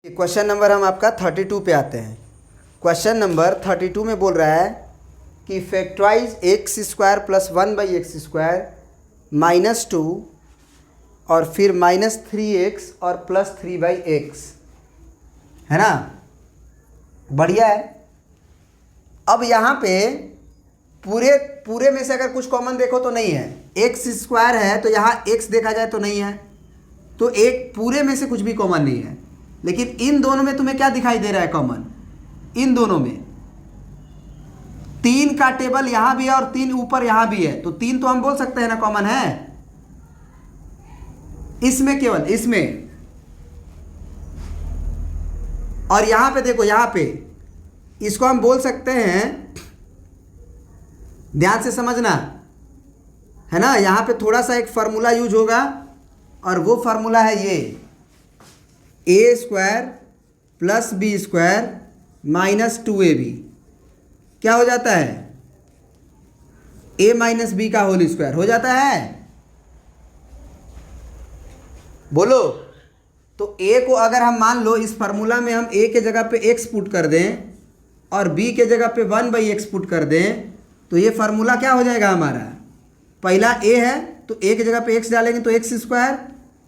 Question number हम आपका 32 पे आते हैं। क्वेश्चन नंबर 32 में बोल रहा है कि factorise x square plus 1/x² -2 और फिर -3x और प्लस 3/x, है ना। बढ़िया है। अब यहाँ पे पूरे में से अगर कुछ कॉमन देखो तो नहीं है। एक्स स्क्वायर है तो यहाँ x देखा जाए तो नहीं है, तो एक पूरे में से कुछ भी कॉमन नहीं है। लेकिन इन दोनों में तुम्हें क्या दिखाई दे रहा है कॉमन? इन दोनों में 3 का टेबल यहां भी है और 3 ऊपर यहां भी है, तो 3 तो हम बोल सकते हैं ना कॉमन है इसमें, केवल इसमें। और यहां पे देखो, यहां पे इसको हम बोल सकते हैं, ध्यान से समझना है ना। यहां पे थोड़ा सा एक फार्मूला यूज होगा और वो फार्मूला है ये a² + b² - 2ab क्या हो जाता है? a - b का होल स्क्वायर हो जाता है। बोलो। तो a को अगर हम मान लो इस फार्मूला में हम a के जगह पे x पुट कर दें और b के जगह पे 1/x पुट कर दें, तो ये फार्मूला क्या हो जाएगा हमारा? पहला a है तो a के जगह पे x डालेंगे तो x²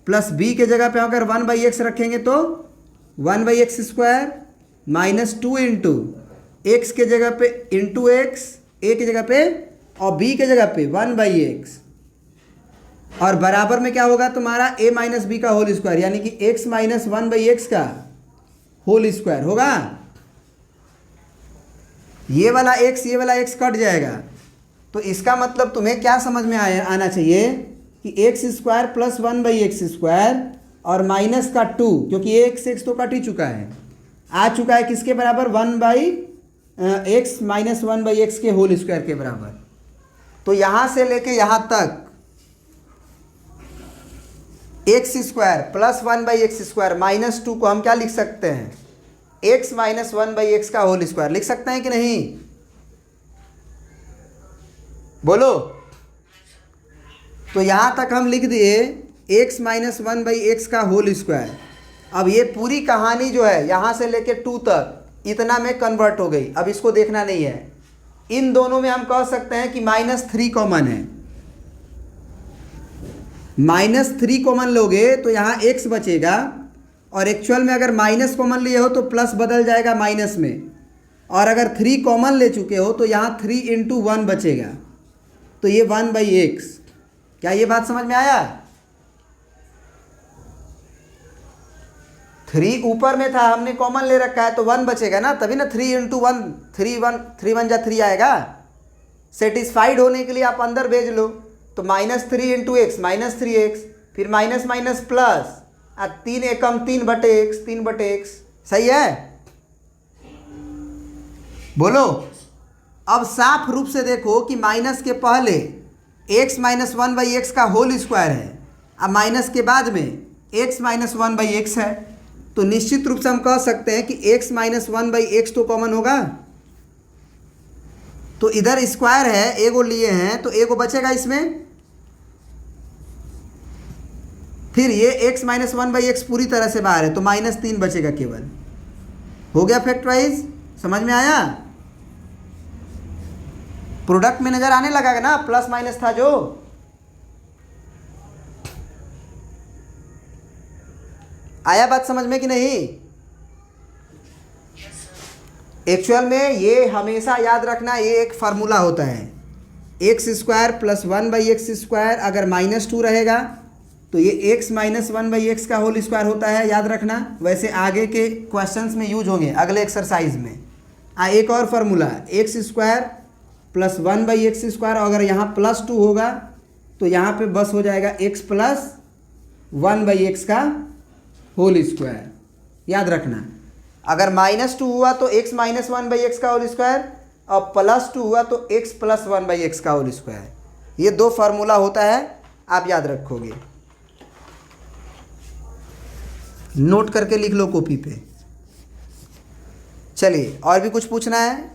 प्लस b के जगह पे अगर 1/x रखेंगे तो 1/x² -2 इंटू x के जगह पे इंटू x, a की जगह पे और b के जगह पे 1/x, और बराबर में क्या होगा तुम्हारा a - b का होल स्क्वायर, यानी कि x - 1/x का होल स्क्वायर होगा। ये वाला x कट जाएगा। तो इसका मतलब तुम्हें क्या समझ में आना चाहिए कि x² प्लस 1/x² और माइनस का 2, क्योंकि x तो कट ही चुका है, आ चुका है किसके बराबर? 1/x - 1/x के होल स्क्वायर के बराबर। तो यहाँ से लेके यहाँ तक x² प्लस 1/x² -2 को हम क्या लिख सकते हैं? x - 1/x का होल स्क्वायर लिख सकते हैं कि नहीं? बोलो। तो यहाँ तक हम लिख दिए x - 1/x का होल स्क्वायर। अब ये पूरी कहानी जो है यहाँ से लेके 2 तक इतना में कन्वर्ट हो गई। अब इसको देखना नहीं है। इन दोनों में हम कह सकते हैं कि -3 कॉमन है। -3 कॉमन लोगे तो यहाँ x बचेगा, और एक्चुअल में अगर माइनस कॉमन लिए हो तो प्लस बदल जाएगा माइनस में, और अगर 3 कॉमन ले चुके हो तो यहाँ 3 × 1 बचेगा, तो ये 1/x। क्या ये बात समझ में आया? 3 ऊपर में था, हमने कॉमन ले रखा है तो 1 बचेगा ना, तभी ना 3 × 1 3 1 जा 3 आएगा। सेटिस्फाइड होने के लिए आप अंदर भेज लो, तो -3 × x -3x, फिर माइनस माइनस प्लस, 3 एकम 3/x 3/x, सही है। बोलो। अब साफ रूप से देखो कि माइनस के पहले x - 1/x का होल स्क्वायर है, अब माइनस के बाद में x - 1/x है, तो निश्चित रूप से हम कह सकते हैं कि x - 1/x तो कॉमन होगा। तो इधर स्क्वायर है, एगो लिए हैं तो एगो बचेगा इसमें। फिर ये x - 1/x पूरी तरह से बाहर है तो -3 बचेगा केवल। हो गया फैक्टराइज? समझ में आया? प्रोडक्ट में नजर आने लगा ना, प्लस माइनस था जो। आया बात समझ में कि नहीं? एक्चुअल में ये हमेशा याद रखना, ये एक फार्मूला होता है। x² प्लस 1/x² अगर -2 रहेगा तो ये x - 1/x का होल स्क्वायर होता है, याद रखना। वैसे आगे के क्वेश्चंस में यूज होंगे, अगले एक्सरसाइज में। एक और फार्मूला x² प्लस 1/x², अगर यहाँ +2 होगा तो यहाँ पे बस हो जाएगा x प्लस 1/x का होल स्क्वायर, याद रखना। अगर -2 हुआ तो x - 1/x का होल स्क्वायर, और +2 हुआ तो x प्लस 1/x का होल स्क्वायर। ये 2 फार्मूला होता है, आप याद रखोगे। नोट करके लिख लो कॉपी पे। चलिए, और भी कुछ पूछना है?